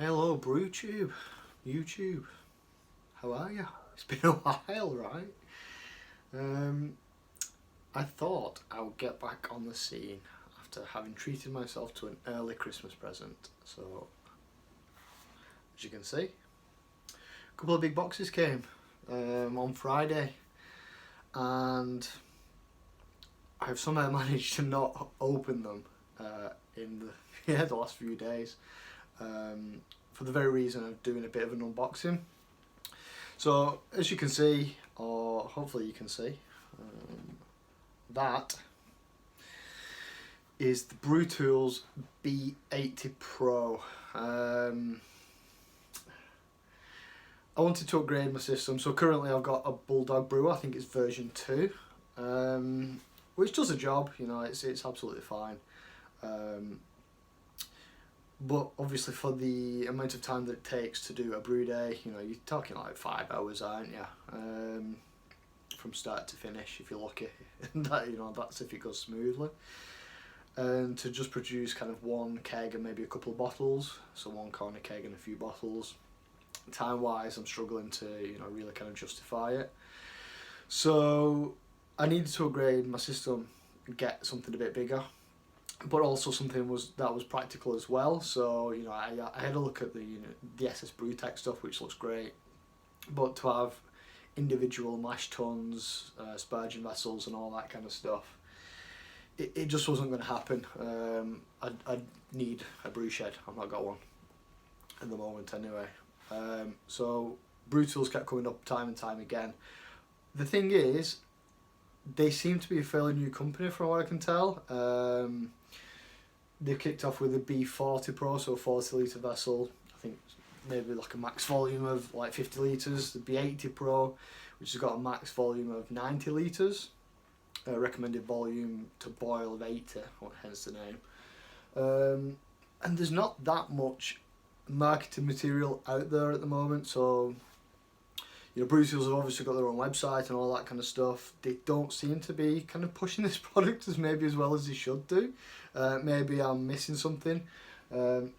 Hello BrewTube, YouTube, how are you? It's been a while, right? I thought I would get back on the scene after having treated myself to an early Christmas present. So, as you can see, a couple of big boxes came on Friday, and I've somehow managed to not open them in the last few days. For the very reason of doing a bit of an unboxing. So as you can see, or hopefully you can see, that is the BrewTools B80Pro. I wanted to upgrade my system, so currently I've got a Bulldog brewer. I think it's version 2, which does the job. You know, it's absolutely fine. But obviously for the amount of time that it takes to do a brew day, you know, you're talking like 5 hours, aren't you? From start to finish, if you're lucky. That, you know, that's if it goes smoothly. And to just produce kind of one keg and maybe a couple of bottles, so one corner keg and a few bottles, time-wise, I'm struggling to, you know, really kind of justify it. So I needed to upgrade my system and get something a bit bigger, but also something that was practical as well. So, you know, I had a look at the SS BrewTech stuff, which looks great, but to have individual mash tuns, sparging vessels and all that kind of stuff, it just wasn't going to happen. I'd need a brew shed. I've not got one at the moment anyway. So BrewTools kept coming up time and time again. The thing is, they seem to be a fairly new company from what I can tell. They've kicked off with a B40Pro, so a 40 litre vessel. I think maybe like a max volume of like 50 litres. The B80Pro, which has got a max volume of 90 litres. Recommended volume to boil of 80, hence the name. And there's not that much marketing material out there at the moment, so you know, BrewTools have obviously got their own website and all that kind of stuff. They don't seem to be kind of pushing this product as well as they should do. Maybe I'm missing something, but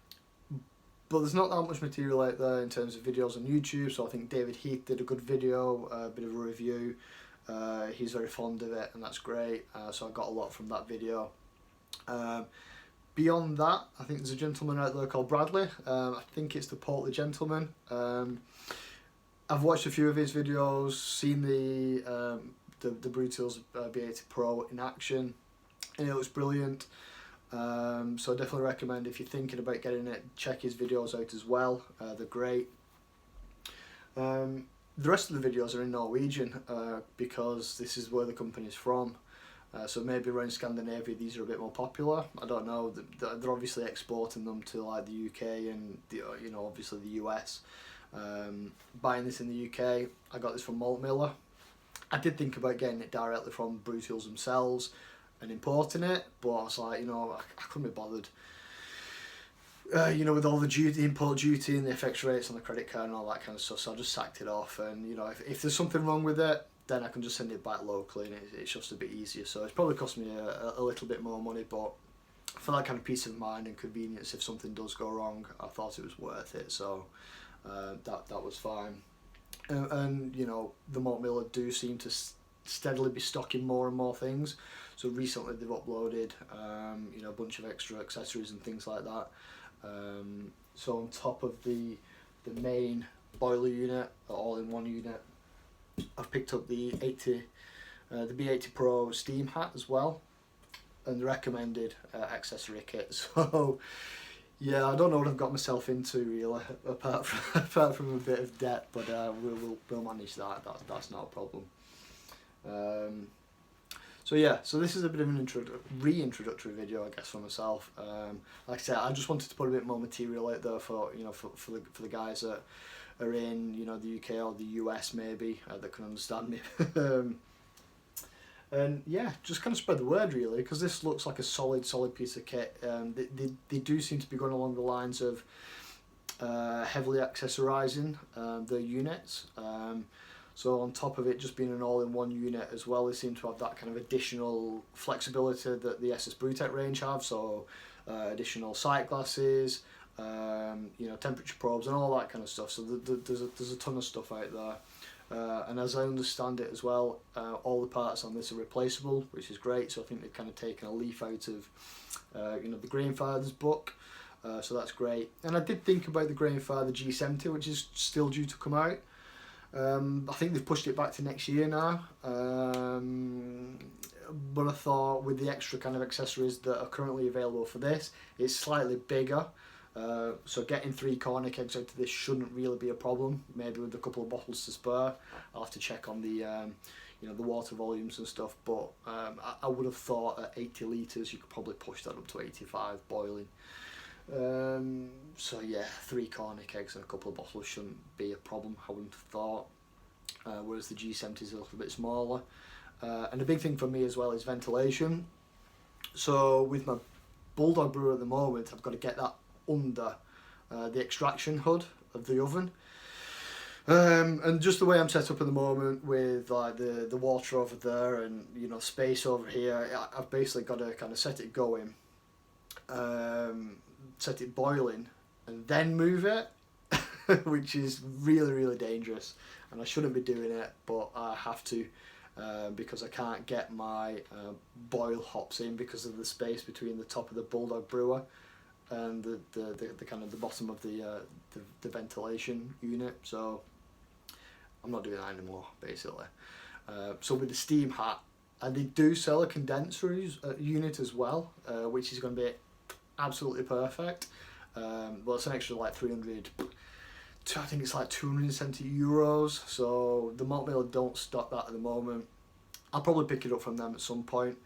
there's not that much material out there in terms of videos on YouTube. So I think David Heath did a good video, a bit of a review. He's very fond of it, and that's great. So I got a lot from that video. Beyond that, I think there's a gentleman out there called Bradley. I think it's the Portly Gentleman. I've watched a few of his videos, seen the BrewTools B80Pro in action, and it looks brilliant. So I definitely recommend, if you're thinking about getting it, check his videos out as well. They're great. The rest of the videos are in Norwegian because this is where the company's from. So maybe around Scandinavia these are a bit more popular. I don't know. They're obviously exporting them to like the UK and you know, obviously the US. Buying this in the UK, I got this from Malt Miller. I did think about getting it directly from BrewTools themselves and importing it, but I was like, you know, I couldn't be bothered. You know, with all the duty, import duty and the FX rates on the credit card and all that kind of stuff, so I just sacked it off. And you know, if there's something wrong with it, then I can just send it back locally, and it's just a bit easier. So it's probably cost me a little bit more money, but for that kind of peace of mind and convenience, if something does go wrong, I thought it was worth it. So that was fine. And you know, the Malt Miller do seem to steadily be stocking more and more things. So recently they've uploaded you know, a bunch of extra accessories and things like that. So on top of the main boiler unit, all-in-one unit, I've picked up the B80Pro steam hat as well, and the recommended accessory kit. So yeah, I don't know what I've got myself into really, apart from a bit of debt, but we'll manage that. That's not a problem. So yeah, so this is a bit of an reintroductory video, I guess, for myself. Like I said, I just wanted to put a bit more material out there for, you know, for the guys that are in, you know, the UK or the US maybe, that can understand me. And yeah, just kind of spread the word really, because this looks like a solid piece of kit. They do seem to be going along the lines of heavily accessorizing their units. So on top of it just being an all-in-one unit as well, they seem to have that kind of additional flexibility that the SS BrewTech range have. So additional sight glasses, you know, temperature probes and all that kind of stuff. So there's a ton of stuff out there. And as I understand it as well, all the parts on this are replaceable, which is great. So I think they've kind of taken a leaf out of, you know, the Grainfather's book. So that's great. And I did think about the Grainfather G70, which is still due to come out. I think they've pushed it back to next year now. But I thought with the extra kind of accessories that are currently available for this, it's slightly bigger. So getting 3 corner kegs out of this shouldn't really be a problem. Maybe with a couple of bottles to spare. I'll have to check on the you know, the water volumes and stuff. But I would have thought at 80 litres you could probably push that up to 85 boiling. So yeah, 3 corner kegs and a couple of bottles shouldn't be a problem, I wouldn't have thought. Whereas the G70 is a little bit smaller. And the big thing for me as well is ventilation. So with my Bulldog brewer at the moment, I've got to get that under the extraction hood of the oven. And just the way I'm set up at the moment with like the water over there and, you know, space over here, I've basically got to kind of set it going, set it boiling and then move it, which is really, really dangerous, and I shouldn't be doing it, but I have to. Because I can't get my boil hops in because of the space between the top of the Bulldog brewer and the kind of the bottom of the ventilation unit. So I'm not doing that anymore, basically. So with the steam hat, and they do sell a condenser unit as well, which is going to be absolutely perfect. Well, it's an extra like 300. I think it's like €270. So the malt mill don't stock that at the moment. I'll probably pick it up from them at some point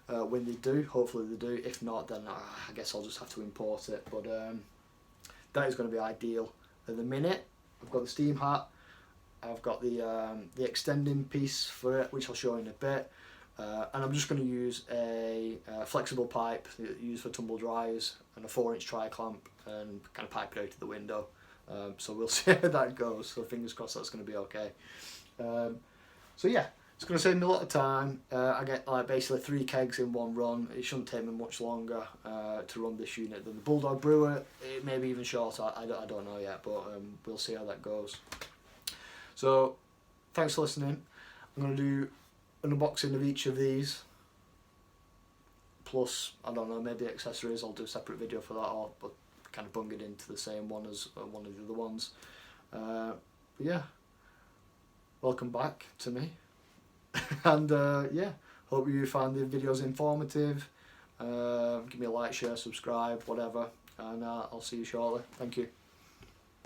when they do. Hopefully they do. If not, then I guess I'll just have to import it. But that is going to be ideal. At the minute, I've got the steam hat. I've got the extending piece for it, which I'll show in a bit. And I'm just going to use a flexible pipe used for tumble dryers and a 4-inch tri-clamp and kind of pipe it out to the window. So we'll see how that goes. So fingers crossed that's going to be okay. So yeah, it's going to save me a lot of time. I get like basically 3 kegs in one run. It shouldn't take me much longer to run this unit than the Bulldog brewer. It may be even shorter. I don't know yet, but we'll see how that goes. So thanks for listening. I'm going to do an unboxing of each of these. Plus, I don't know, maybe accessories. I'll do a separate video for that, or but kind of bung it into the same one as one of the other ones. But yeah, welcome back to me. And yeah, hope you found the videos informative. Give me a like, share, subscribe, whatever, and I'll see you shortly. Thank you.